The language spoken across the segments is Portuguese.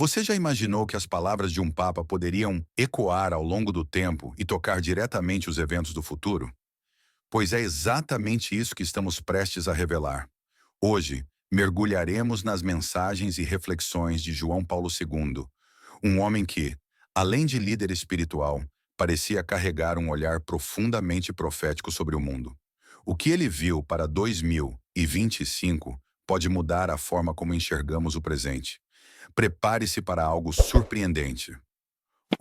Você já imaginou que as palavras de um papa poderiam ecoar ao longo do tempo e tocar diretamente os eventos do futuro? Pois é exatamente isso que estamos prestes a revelar. Hoje, mergulharemos nas mensagens e reflexões de João Paulo II, um homem que, além de líder espiritual, parecia carregar um olhar profundamente profético sobre o mundo. O que ele viu para 2025 pode mudar a forma como enxergamos o presente. Prepare-se para algo surpreendente.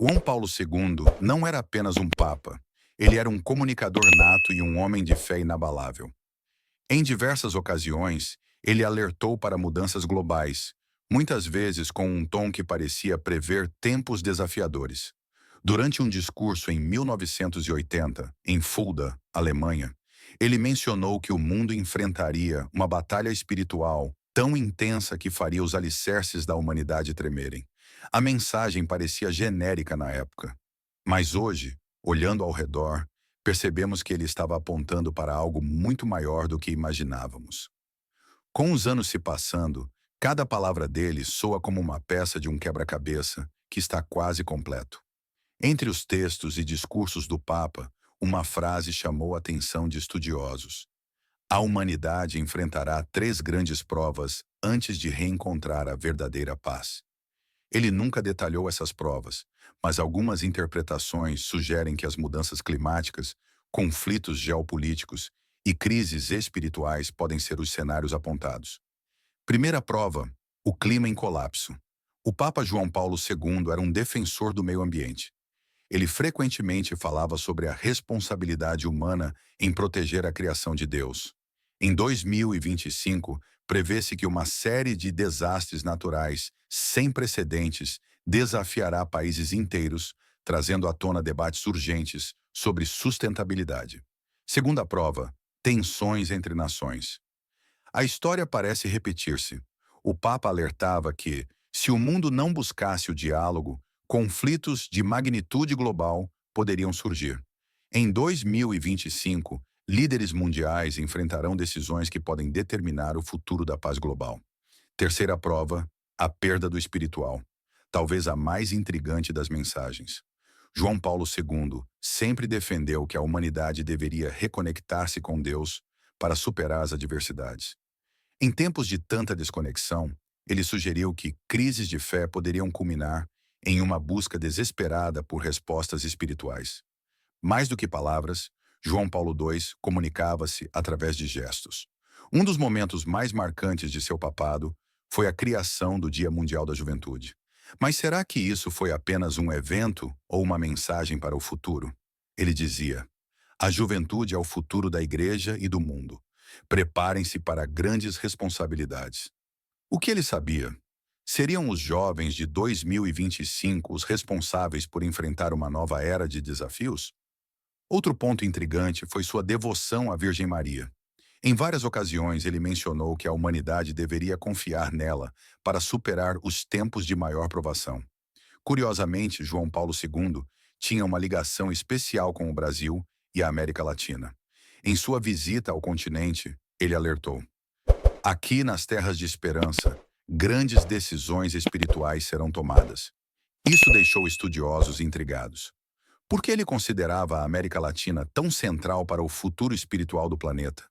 João Paulo II não era apenas um papa, ele era um comunicador nato e um homem de fé inabalável. Em diversas ocasiões, ele alertou para mudanças globais, muitas vezes com um tom que parecia prever tempos desafiadores. Durante um discurso em 1980, em Fulda, Alemanha, ele mencionou que o mundo enfrentaria uma batalha espiritual tão intensa que faria os alicerces da humanidade tremerem. A mensagem parecia genérica na época, mas hoje, olhando ao redor, percebemos que ele estava apontando para algo muito maior do que imaginávamos. Com os anos se passando, cada palavra dele soa como uma peça de um quebra-cabeça que está quase completo. Entre os textos e discursos do Papa, uma frase chamou a atenção de estudiosos. A humanidade enfrentará três grandes provas antes de reencontrar a verdadeira paz. Ele nunca detalhou essas provas, mas algumas interpretações sugerem que as mudanças climáticas, conflitos geopolíticos e crises espirituais podem ser os cenários apontados. Primeira prova: o clima em colapso. O Papa João Paulo II era um defensor do meio ambiente. Ele frequentemente falava sobre a responsabilidade humana em proteger a criação de Deus. Em 2025, prevê-se que uma série de desastres naturais sem precedentes desafiará países inteiros, trazendo à tona debates urgentes sobre sustentabilidade. Segunda prova: tensões entre nações. A história parece repetir-se. O Papa alertava que, se o mundo não buscasse o diálogo, conflitos de magnitude global poderiam surgir. Em 2025, líderes mundiais enfrentarão decisões que podem determinar o futuro da paz global. Terceira prova: a perda do espiritual. Talvez a mais intrigante das mensagens. João Paulo II sempre defendeu que a humanidade deveria reconectar-se com Deus para superar as adversidades. Em tempos de tanta desconexão, ele sugeriu que crises de fé poderiam culminar em uma busca desesperada por respostas espirituais. Mais do que palavras, João Paulo II comunicava-se através de gestos. Um dos momentos mais marcantes de seu papado foi a criação do Dia Mundial da Juventude. Mas será que isso foi apenas um evento ou uma mensagem para o futuro? Ele dizia: a juventude é o futuro da igreja e do mundo. Preparem-se para grandes responsabilidades. O que ele sabia? Seriam os jovens de 2025 os responsáveis por enfrentar uma nova era de desafios? Outro ponto intrigante foi sua devoção à Virgem Maria. Em várias ocasiões, ele mencionou que a humanidade deveria confiar nela para superar os tempos de maior provação. Curiosamente, João Paulo II tinha uma ligação especial com o Brasil e a América Latina. Em sua visita ao continente, ele alertou: aqui nas terras de esperança, grandes decisões espirituais serão tomadas. Isso deixou estudiosos intrigados. Por que ele considerava a América Latina tão central para o futuro espiritual do planeta?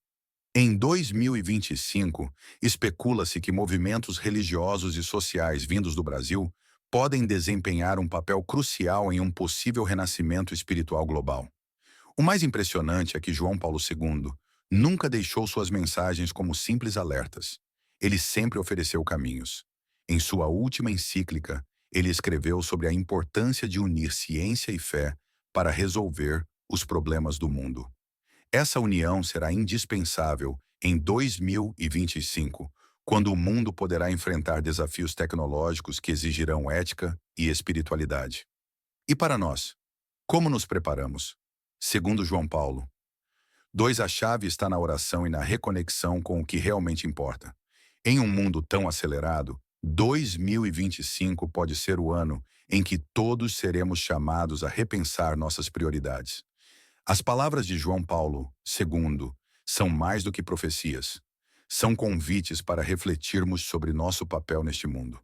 Em 2025, especula-se que movimentos religiosos e sociais vindos do Brasil podem desempenhar um papel crucial em um possível renascimento espiritual global. O mais impressionante é que João Paulo II nunca deixou suas mensagens como simples alertas. Ele sempre ofereceu caminhos. Em sua última encíclica, ele escreveu sobre a importância de unir ciência e fé para resolver os problemas do mundo. Essa união será indispensável em 2025, quando o mundo poderá enfrentar desafios tecnológicos que exigirão ética e espiritualidade. E para nós, como nos preparamos? Segundo João Paulo, 2. A chave está na oração e na reconexão com o que realmente importa. Em um mundo tão acelerado, 2025 pode ser o ano em que todos seremos chamados a repensar nossas prioridades. As palavras de João Paulo II são mais do que profecias. São convites para refletirmos sobre nosso papel neste mundo.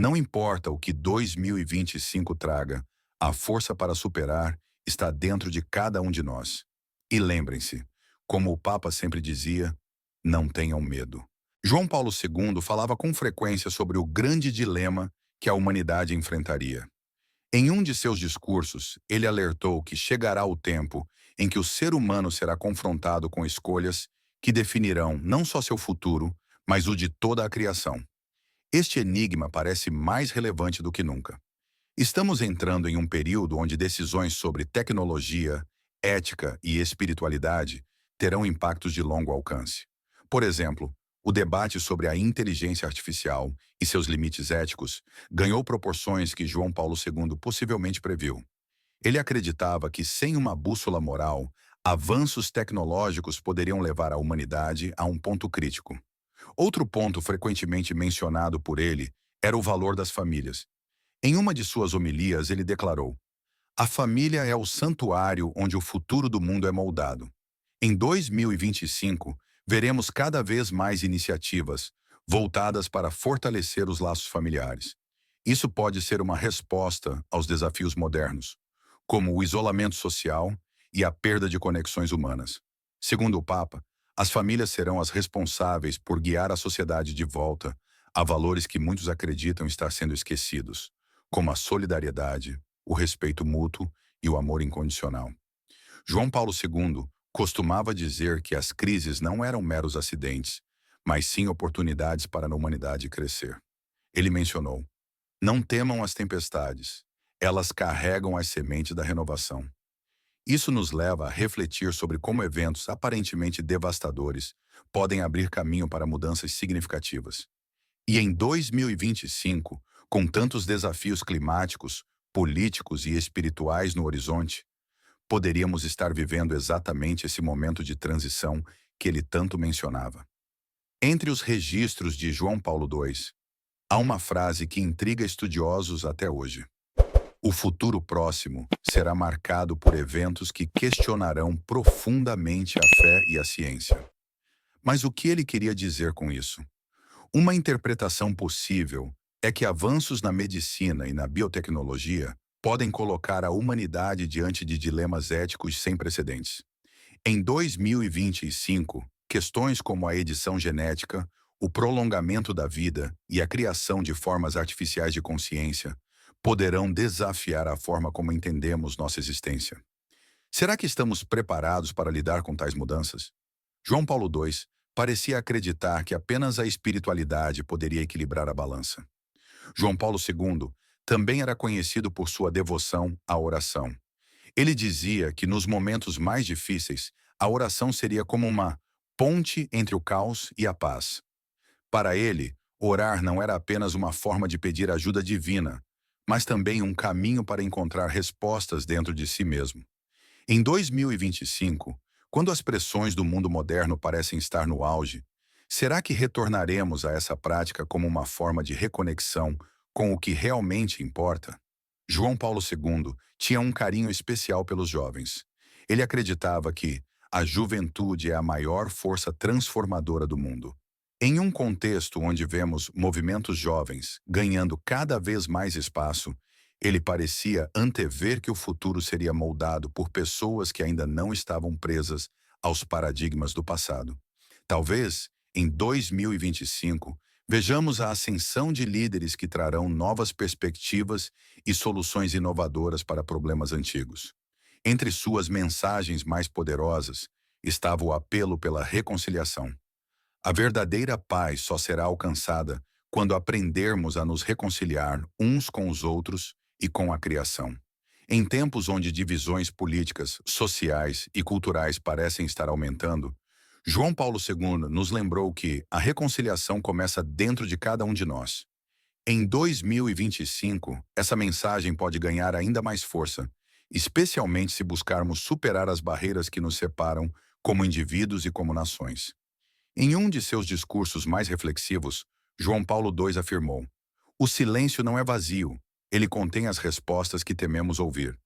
Não importa o que 2025 traga, a força para superar está dentro de cada um de nós. E lembrem-se, como o Papa sempre dizia, não tenham medo. João Paulo II falava com frequência sobre o grande dilema que a humanidade enfrentaria. Em um de seus discursos, ele alertou que chegará o tempo em que o ser humano será confrontado com escolhas que definirão não só seu futuro, mas o de toda a criação. Este enigma parece mais relevante do que nunca. Estamos entrando em um período onde decisões sobre tecnologia, ética e espiritualidade terão impactos de longo alcance. Por exemplo, o debate sobre a inteligência artificial e seus limites éticos ganhou proporções que João Paulo II possivelmente previu. Ele acreditava que, sem uma bússola moral, avanços tecnológicos poderiam levar a humanidade a um ponto crítico. Outro ponto frequentemente mencionado por ele era o valor das famílias. Em uma de suas homilias, ele declarou: "A família é o santuário onde o futuro do mundo é moldado." Em 2025, veremos cada vez mais iniciativas voltadas para fortalecer os laços familiares. Isso pode ser uma resposta aos desafios modernos, como o isolamento social e a perda de conexões humanas. Segundo o Papa, as famílias serão as responsáveis por guiar a sociedade de volta a valores que muitos acreditam estar sendo esquecidos, como a solidariedade, o respeito mútuo e o amor incondicional. João Paulo II costumava dizer que as crises não eram meros acidentes, mas sim oportunidades para a humanidade crescer. Ele mencionou: "Não temam as tempestades, elas carregam as sementes da renovação." Isso nos leva a refletir sobre como eventos aparentemente devastadores podem abrir caminho para mudanças significativas. E em 2025, com tantos desafios climáticos, políticos e espirituais no horizonte, poderíamos estar vivendo exatamente esse momento de transição que ele tanto mencionava. Entre os registros de João Paulo II, há uma frase que intriga estudiosos até hoje: "O futuro próximo será marcado por eventos que questionarão profundamente a fé e a ciência." Mas o que ele queria dizer com isso? Uma interpretação possível é que avanços na medicina e na biotecnologia podem colocar a humanidade diante de dilemas éticos sem precedentes. Em 2025, questões como a edição genética, o prolongamento da vida e a criação de formas artificiais de consciência poderão desafiar a forma como entendemos nossa existência. Será que estamos preparados para lidar com tais mudanças? João Paulo II parecia acreditar que apenas a espiritualidade poderia equilibrar a balança. João Paulo II também era conhecido por sua devoção à oração. Ele dizia que nos momentos mais difíceis, a oração seria como uma ponte entre o caos e a paz. Para ele, orar não era apenas uma forma de pedir ajuda divina, mas também um caminho para encontrar respostas dentro de si mesmo. Em 2025, quando as pressões do mundo moderno parecem estar no auge, será que retornaremos a essa prática como uma forma de reconexão com o que realmente importa? João Paulo II tinha um carinho especial pelos jovens. Ele acreditava que a juventude é a maior força transformadora do mundo. Em um contexto onde vemos movimentos jovens ganhando cada vez mais espaço, ele parecia antever que o futuro seria moldado por pessoas que ainda não estavam presas aos paradigmas do passado. Talvez, em 2025, vejamos a ascensão de líderes que trarão novas perspectivas e soluções inovadoras para problemas antigos. Entre suas mensagens mais poderosas estava o apelo pela reconciliação. A verdadeira paz só será alcançada quando aprendermos a nos reconciliar uns com os outros e com a criação. Em tempos onde divisões políticas, sociais e culturais parecem estar aumentando, João Paulo II nos lembrou que a reconciliação começa dentro de cada um de nós. Em 2025, essa mensagem pode ganhar ainda mais força, especialmente se buscarmos superar as barreiras que nos separam como indivíduos e como nações. Em um de seus discursos mais reflexivos, João Paulo II afirmou: "O silêncio não é vazio, ele contém as respostas que tememos ouvir."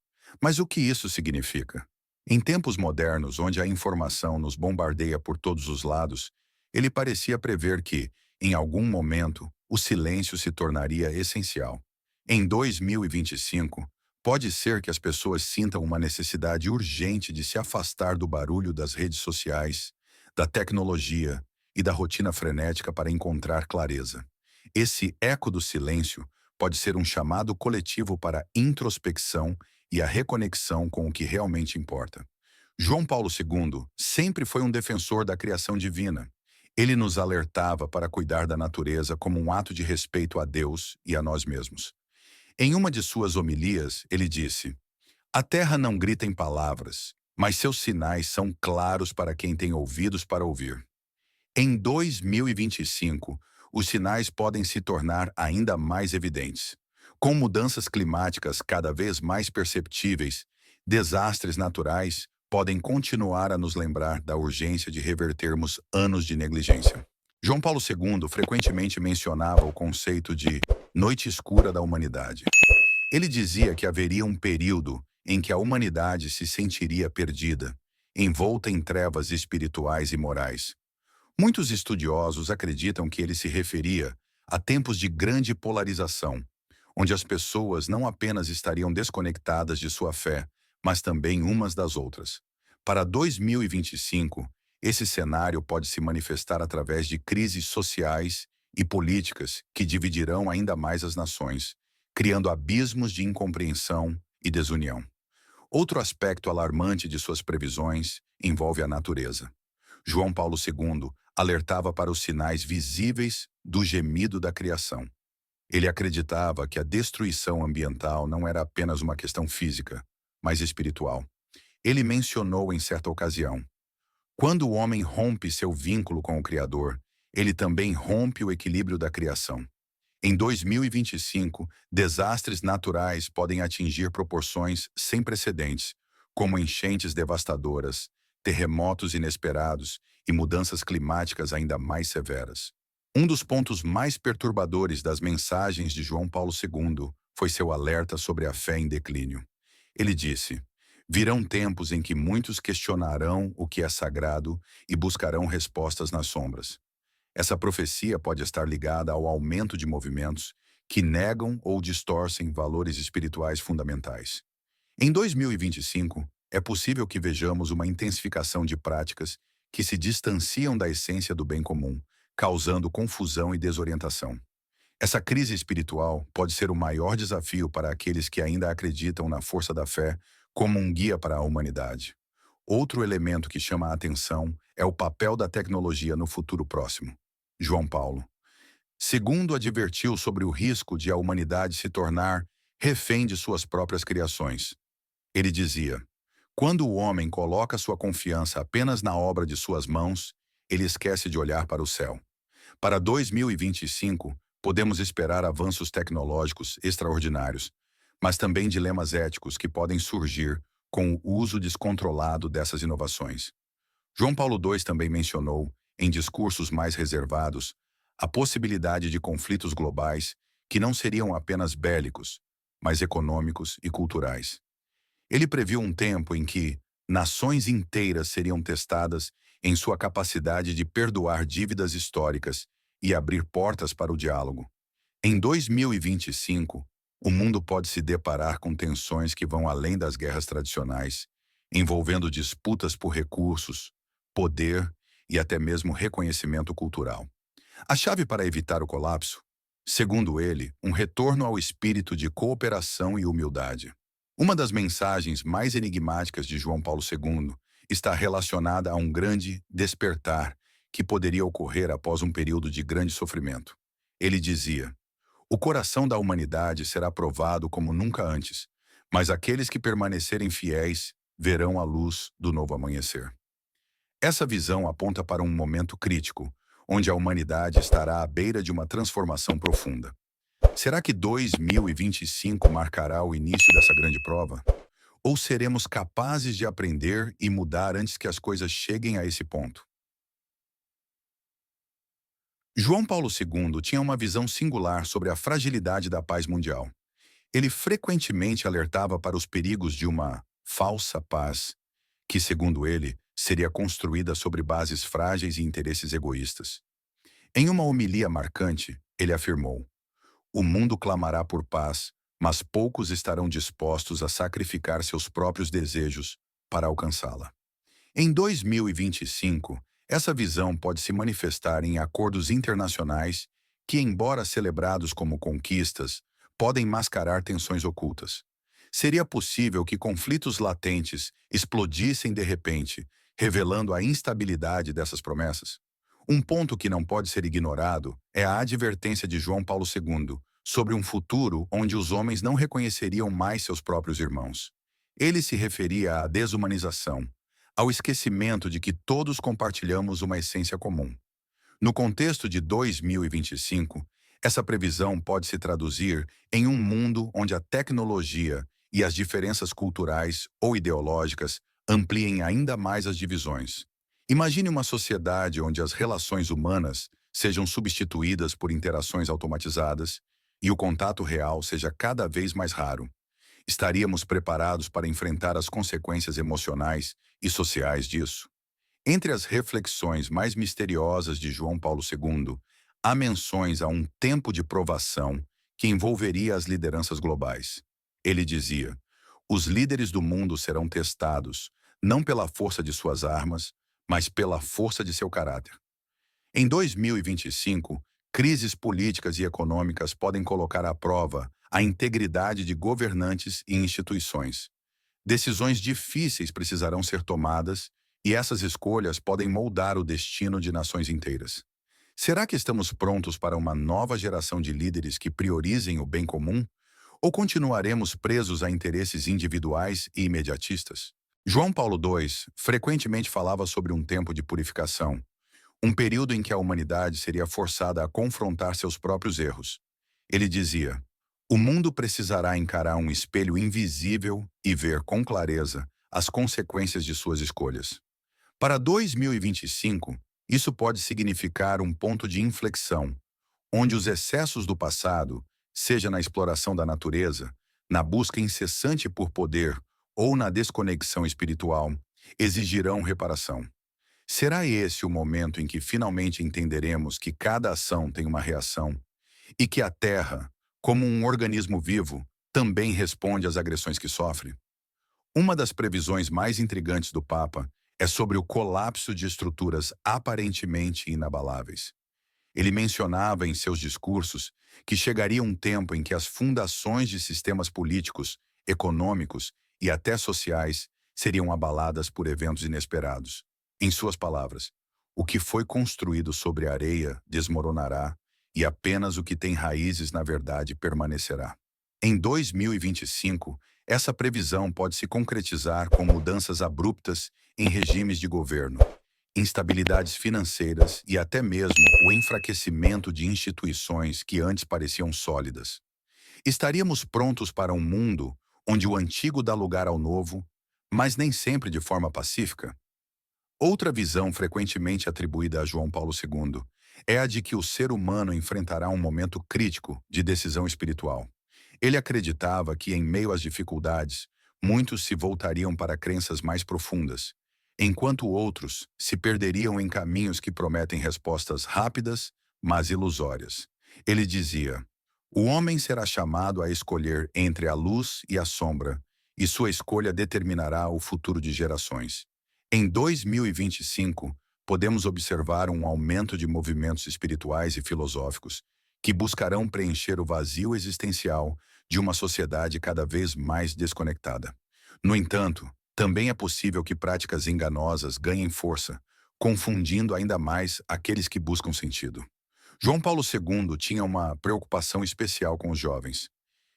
Mas o que isso significa? Em tempos modernos, onde a informação nos bombardeia por todos os lados, ele parecia prever que, em algum momento, o silêncio se tornaria essencial. Em 2025, pode ser que as pessoas sintam uma necessidade urgente de se afastar do barulho das redes sociais, da tecnologia e da rotina frenética para encontrar clareza. Esse eco do silêncio pode ser um chamado coletivo para a introspecção e a reconexão com o que realmente importa. João Paulo II sempre foi um defensor da criação divina. Ele nos alertava para cuidar da natureza como um ato de respeito a Deus e a nós mesmos. Em uma de suas homilias, ele disse: "A terra não grita em palavras, mas seus sinais são claros para quem tem ouvidos para ouvir." Em 2025, os sinais podem se tornar ainda mais evidentes. Com mudanças climáticas cada vez mais perceptíveis, desastres naturais podem continuar a nos lembrar da urgência de revertermos anos de negligência. João Paulo II frequentemente mencionava o conceito de noite escura da humanidade. Ele dizia que haveria um período em que a humanidade se sentiria perdida, envolta em trevas espirituais e morais. Muitos estudiosos acreditam que ele se referia a tempos de grande polarização, onde as pessoas não apenas estariam desconectadas de sua fé, mas também umas das outras. Para 2025, esse cenário pode se manifestar através de crises sociais e políticas que dividirão ainda mais as nações, criando abismos de incompreensão e desunião. Outro aspecto alarmante de suas previsões envolve a natureza. João Paulo II alertava para os sinais visíveis do gemido da criação. Ele acreditava que a destruição ambiental não era apenas uma questão física, mas espiritual. Ele mencionou em certa ocasião: quando o homem rompe seu vínculo com o Criador, ele também rompe o equilíbrio da criação. Em 2025, desastres naturais podem atingir proporções sem precedentes, como enchentes devastadoras, terremotos inesperados e mudanças climáticas ainda mais severas. Um dos pontos mais perturbadores das mensagens de João Paulo II foi seu alerta sobre a fé em declínio. Ele disse: "Virão tempos em que muitos questionarão o que é sagrado e buscarão respostas nas sombras." Essa profecia pode estar ligada ao aumento de movimentos que negam ou distorcem valores espirituais fundamentais. Em 2025, é possível que vejamos uma intensificação de práticas que se distanciam da essência do bem comum, causando confusão e desorientação. Essa crise espiritual pode ser o maior desafio para aqueles que ainda acreditam na força da fé como um guia para a humanidade. Outro elemento que chama a atenção é o papel da tecnologia no futuro próximo. João Paulo II advertiu sobre o risco de a humanidade se tornar refém de suas próprias criações. Ele dizia: "Quando o homem coloca sua confiança apenas na obra de suas mãos, ele esquece de olhar para o céu." Para 2025, podemos esperar avanços tecnológicos extraordinários, mas também dilemas éticos que podem surgir com o uso descontrolado dessas inovações. João Paulo II também mencionou, em discursos mais reservados, a possibilidade de conflitos globais que não seriam apenas bélicos, mas econômicos e culturais. Ele previu um tempo em que nações inteiras seriam testadas em sua capacidade de perdoar dívidas históricas e abrir portas para o diálogo. Em 2025, o mundo pode se deparar com tensões que vão além das guerras tradicionais, envolvendo disputas por recursos, poder e até mesmo reconhecimento cultural. A chave para evitar o colapso, segundo ele, um retorno ao espírito de cooperação e humildade. Uma das mensagens mais enigmáticas de João Paulo II está relacionada a um grande despertar que poderia ocorrer após um período de grande sofrimento. Ele dizia: "O coração da humanidade será provado como nunca antes, mas aqueles que permanecerem fiéis verão a luz do novo amanhecer." Essa visão aponta para um momento crítico, onde a humanidade estará à beira de uma transformação profunda. Será que 2025 marcará o início dessa grande prova? Ou seremos capazes de aprender e mudar antes que as coisas cheguem a esse ponto? João Paulo II tinha uma visão singular sobre a fragilidade da paz mundial. Ele frequentemente alertava para os perigos de uma falsa paz, que, segundo ele, seria construída sobre bases frágeis e interesses egoístas. Em uma homilia marcante, ele afirmou: o mundo clamará por paz, mas poucos estarão dispostos a sacrificar seus próprios desejos para alcançá-la. Em 2025, essa visão pode se manifestar em acordos internacionais que, embora celebrados como conquistas, podem mascarar tensões ocultas. Seria possível que conflitos latentes explodissem de repente, revelando a instabilidade dessas promessas? Um ponto que não pode ser ignorado é a advertência de João Paulo II sobre um futuro onde os homens não reconheceriam mais seus próprios irmãos. Ele se referia à desumanização, ao esquecimento de que todos compartilhamos uma essência comum. No contexto de 2025, essa previsão pode se traduzir em um mundo onde a tecnologia e as diferenças culturais ou ideológicas ampliem ainda mais as divisões. Imagine uma sociedade onde as relações humanas sejam substituídas por interações automatizadas e o contato real seja cada vez mais raro. Estaríamos preparados para enfrentar as consequências emocionais e sociais disso? Entre as reflexões mais misteriosas de João Paulo II, há menções a um tempo de provação que envolveria as lideranças globais. Ele dizia: os líderes do mundo serão testados, não pela força de suas armas, mas pela força de seu caráter. Em 2025, crises políticas e econômicas podem colocar à prova a integridade de governantes e instituições. Decisões difíceis precisarão ser tomadas e essas escolhas podem moldar o destino de nações inteiras. Será que estamos prontos para uma nova geração de líderes que priorizem o bem comum? Ou continuaremos presos a interesses individuais e imediatistas? João Paulo II frequentemente falava sobre um tempo de purificação, um período em que a humanidade seria forçada a confrontar seus próprios erros. Ele dizia: o mundo precisará encarar um espelho invisível e ver com clareza as consequências de suas escolhas. Para 2025, isso pode significar um ponto de inflexão, onde os excessos do passado, seja na exploração da natureza, na busca incessante por poder ou na desconexão espiritual, exigirão reparação. Será esse o momento em que finalmente entenderemos que cada ação tem uma reação e que a Terra, como um organismo vivo, também responde às agressões que sofre? Uma das previsões mais intrigantes do Papa é sobre o colapso de estruturas aparentemente inabaláveis. Ele mencionava em seus discursos que chegaria um tempo em que as fundações de sistemas políticos, econômicos e até sociais seriam abaladas por eventos inesperados. Em suas palavras, o que foi construído sobre a areia desmoronará e apenas o que tem raízes na verdade permanecerá. Em 2025, essa previsão pode se concretizar com mudanças abruptas em regimes de governo, instabilidades financeiras e até mesmo o enfraquecimento de instituições que antes pareciam sólidas. Estaríamos prontos para um mundo onde o antigo dá lugar ao novo, mas nem sempre de forma pacífica? Outra visão frequentemente atribuída a João Paulo II é a de que o ser humano enfrentará um momento crítico de decisão espiritual. Ele acreditava que, em meio às dificuldades, muitos se voltariam para crenças mais profundas, enquanto outros se perderiam em caminhos que prometem respostas rápidas, mas ilusórias. Ele dizia: o homem será chamado a escolher entre a luz e a sombra, e sua escolha determinará o futuro de gerações. Em 2025, podemos observar um aumento de movimentos espirituais e filosóficos que buscarão preencher o vazio existencial de uma sociedade cada vez mais desconectada. No entanto, também é possível que práticas enganosas ganhem força, confundindo ainda mais aqueles que buscam sentido. João Paulo II tinha uma preocupação especial com os jovens.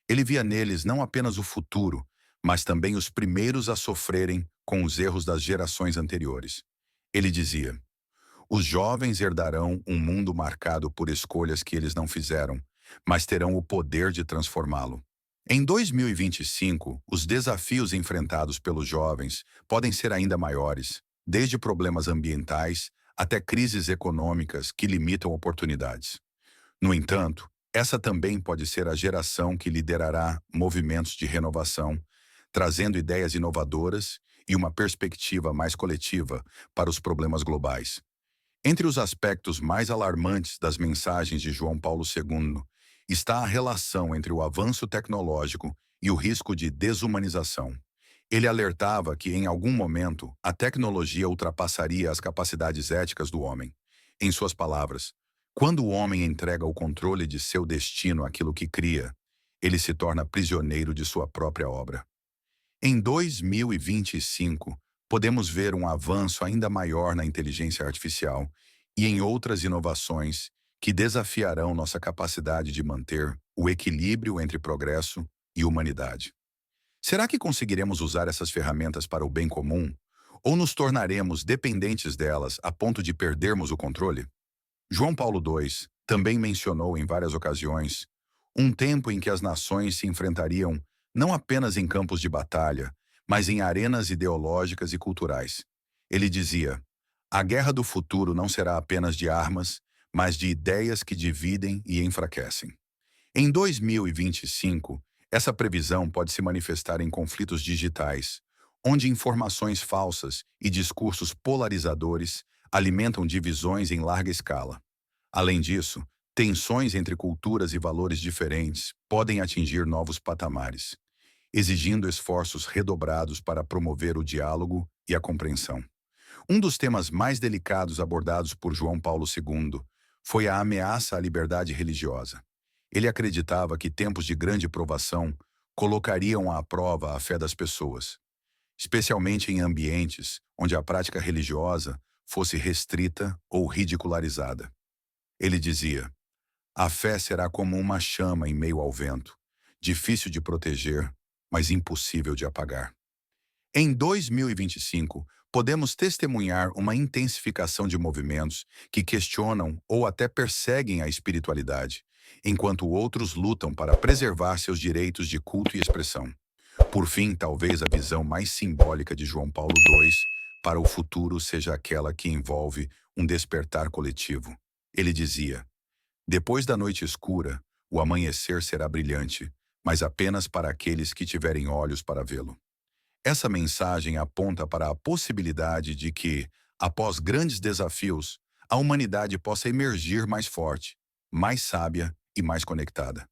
Ele via neles não apenas o futuro, mas também os primeiros a sofrerem com os erros das gerações anteriores. Ele dizia: os jovens herdarão um mundo marcado por escolhas que eles não fizeram, mas terão o poder de transformá-lo. Em 2025, os desafios enfrentados pelos jovens podem ser ainda maiores, desde problemas ambientais até crises econômicas que limitam oportunidades. No entanto, essa também pode ser a geração que liderará movimentos de renovação, trazendo ideias inovadoras e uma perspectiva mais coletiva para os problemas globais. Entre os aspectos mais alarmantes das mensagens de João Paulo II está a relação entre o avanço tecnológico e o risco de desumanização. Ele alertava que, em algum momento, a tecnologia ultrapassaria as capacidades éticas do homem. Em suas palavras, quando o homem entrega o controle de seu destino àquilo que cria, ele se torna prisioneiro de sua própria obra. Em 2025, podemos ver um avanço ainda maior na inteligência artificial e em outras inovações que desafiarão nossa capacidade de manter o equilíbrio entre progresso e humanidade. Será que conseguiremos usar essas ferramentas para o bem comum? Ou nos tornaremos dependentes delas a ponto de perdermos o controle? João Paulo II também mencionou em várias ocasiões um tempo em que as nações se enfrentariam não apenas em campos de batalha, mas em arenas ideológicas e culturais. Ele dizia: a guerra do futuro não será apenas de armas, mas de ideias que dividem e enfraquecem. Em 2025, essa previsão pode se manifestar em conflitos digitais, onde informações falsas e discursos polarizadores alimentam divisões em larga escala. Além disso, tensões entre culturas e valores diferentes podem atingir novos patamares, exigindo esforços redobrados para promover o diálogo e a compreensão. Um dos temas mais delicados abordados por João Paulo II foi a ameaça à liberdade religiosa. Ele acreditava que tempos de grande provação colocariam à prova a fé das pessoas, especialmente em ambientes onde a prática religiosa fosse restrita ou ridicularizada. Ele dizia: a fé será como uma chama em meio ao vento, difícil de proteger, mas impossível de apagar. Em 2025, podemos testemunhar uma intensificação de movimentos que questionam ou até perseguem a espiritualidade, enquanto outros lutam para preservar seus direitos de culto e expressão. Por fim, talvez a visão mais simbólica de João Paulo II para o futuro seja aquela que envolve um despertar coletivo. Ele dizia: depois da noite escura, o amanhecer será brilhante, mas apenas para aqueles que tiverem olhos para vê-lo. Essa mensagem aponta para a possibilidade de que, após grandes desafios, a humanidade possa emergir mais forte, mais sábia e mais conectada.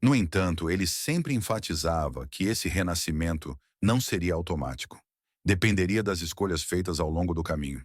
No entanto, ele sempre enfatizava que esse renascimento não seria automático. Dependeria das escolhas feitas ao longo do caminho.